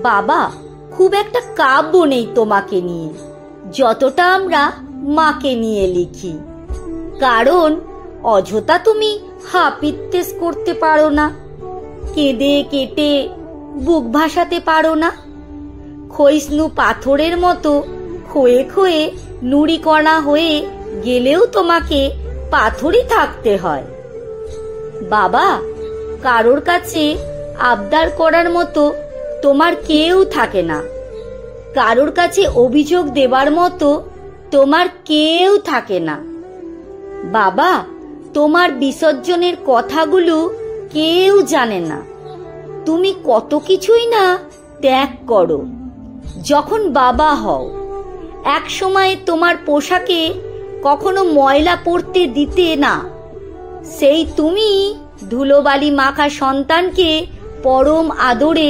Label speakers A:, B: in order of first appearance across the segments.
A: বাবা, খুব একটা কাব্য নেই তোমাকে নিয়ে, যতটা আমরা মাকে নিয়ে লিখি। কারণ অযথা তুমি হাপিত্যেস করতে পারো না, কেঁদে কেটে বুক ভাসাতে পারো না। ক্ষয়িষ্ণু পাথরের মতো ক্ষয়ে ক্ষয়ে নুড়িকণা হয়ে গেলেও তোমাকে পাথরই থাকতে হয়। বাবা, কারোর কাছে আবদার করার মতো তোমার কেউ থাকে না, কারোর কাছে অভিযোগ দেবার মতো তোমার কেউ থাকে না। বাবা, তোমার বিসর্জনের কথাগুলো কেউ জানে না। তুমি কত কিছুই না ত্যাগ করো যখন বাবা হও। এক সময় তোমার পোশাকে কখনো ময়লা পড়তে দিতে না, সেই তুমি ধুলোবালি মাখা সন্তানকে পরম আদরে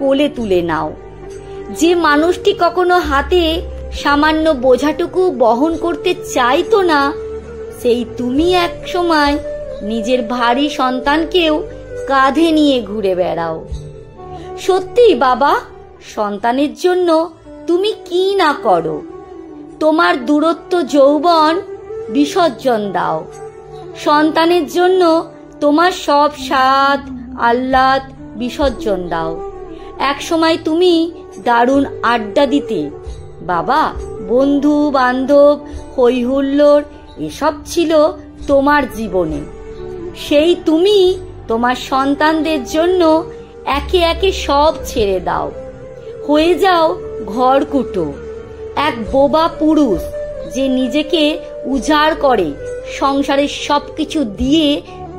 A: কোলে তুলে নাও। যে মানুষটি কখনো হাতে সামান্য বোঝাটুকু বহন করতে চাইতো না, সেই তুমি এক সময় নিজের ভারী সন্তানকেও কাঁধে নিয়ে ঘুরে বেড়াও। সত্যি বাবা, সন্তানের জন্য তুমি কি না করো। তোমার দূরত্ব যৌবন বিসর্জন দাও, সন্তানের জন্য তোমার সব স্বাদ আহ্লাদ বিসর্জন দাও। এক সময় তুমি দারুণ আড্ডা দিতে বাবা, বন্ধু বান্ধব হই হুল্লোড় এসব ছিল তোমার জীবনে। সেই তুমি তোমার সন্তানদের জন্য একে একে সব ছেড়ে দাও, হয়ে যাও ঘরকুটো, এক বোবা পুরুষ যে নিজেকে উজাড় করে সংসারের সবকিছু দিয়ে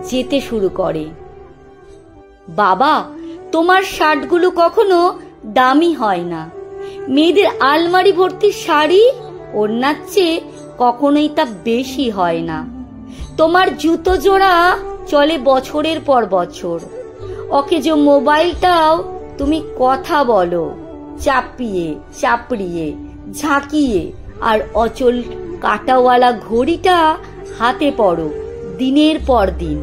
A: যেতে শুরু করে। বাবা, তোমার শার্টগুলো কখনো দামি হয় না, মেয়েদের আলমারি ভর্তি শাড়ি ওড়নার চেয়ে কখনোই তা বেশি হয় না। তোমার জুতো জোড়া চলে বছরের পর বছর, অকেজো মোবাইলটাও তুমি কথা বলো চাপিয়ে চাপড়িয়ে ঝাঁকিয়ে, আর অচল কাটাওয়ালা ঘড়িটা হাতে পড়ো দিনের পর দিন,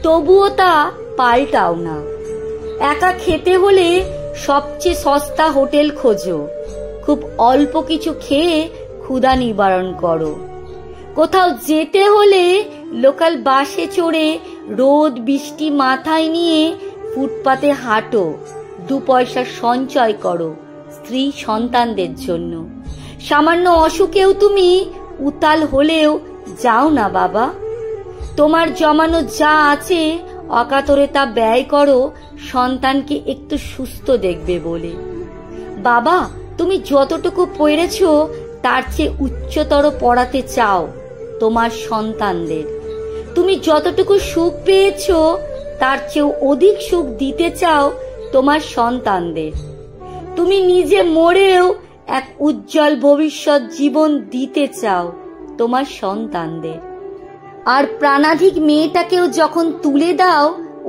A: তবুও তা পাল্টাও না। একা খেতে হলে সবচেয়ে সস্তা হোটেল খোঁজো, খুব অল্প কিছু খেয়ে ক্ষুধা নিবারণ করো। কোথাও যেতে হলে লোকাল বাসে চড়ে রোদ বৃষ্টি মাথায় নিয়ে ফুটপাতে হাঁটো, 2 পয়সা সঞ্চয় করো স্ত্রী সন্তানদের জন্য। সামান্য অসুখেও তুমি উতাল হলেও যাও না বাবা, তোমার জমানো যা আছে অকাতরে তা ব্যয় করো সন্তানকে একটু সুস্থ দেখবে বলে। বাবা, তুমি যতটুকু পড়েছ তার চেয়ে উচ্চতর পড়াতে চাও তোমার সন্তানদের। তুমি যতটুকু সুখ পেয়েছ তার চেয়েও অধিক সুখ দিতে চাও তোমার সন্তানদের। তুমি নিজে মরেও এক উজ্জ্বল ভবিষ্যৎ জীবন দিতে চাও তোমার সন্তানদের। আর প্রাণাধিক মেয়েটাকেও যখন তুলে দাও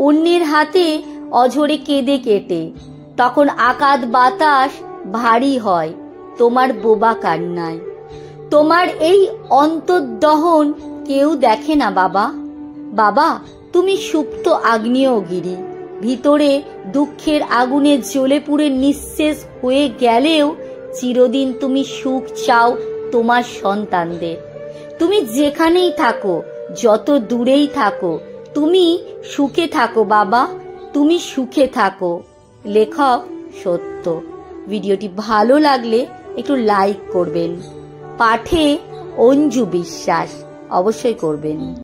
A: অন্যের হাতে অঝরে কেঁদে কেটে, তখন আকাশ বাতাস ভারী হয় তোমার বোবা কান্নায়। তোমার এই অন্তর্দহন কেউ দেখে না বাবা। বাবা, তুমি সুপ্ত আগ্নেয়গিরি, ভিতরে দুঃখের আগুনে জ্বলে পুড়ে নিঃশেষ হয়ে গেলেও চিরদিন তুমি সুখ চাও তোমার সন্তানদের। তুমি যেখানেই থাকো, যত দূরেই থাকো, তুমি সুখে থাকো বাবা, তুমি সুখে থাকো। লেখক সত্য। ভিডিওটি ভালো লাগলে একটু লাইক করবেন। পাঠে অঞ্জু বিশ্বাস অবশ্যই করবেন।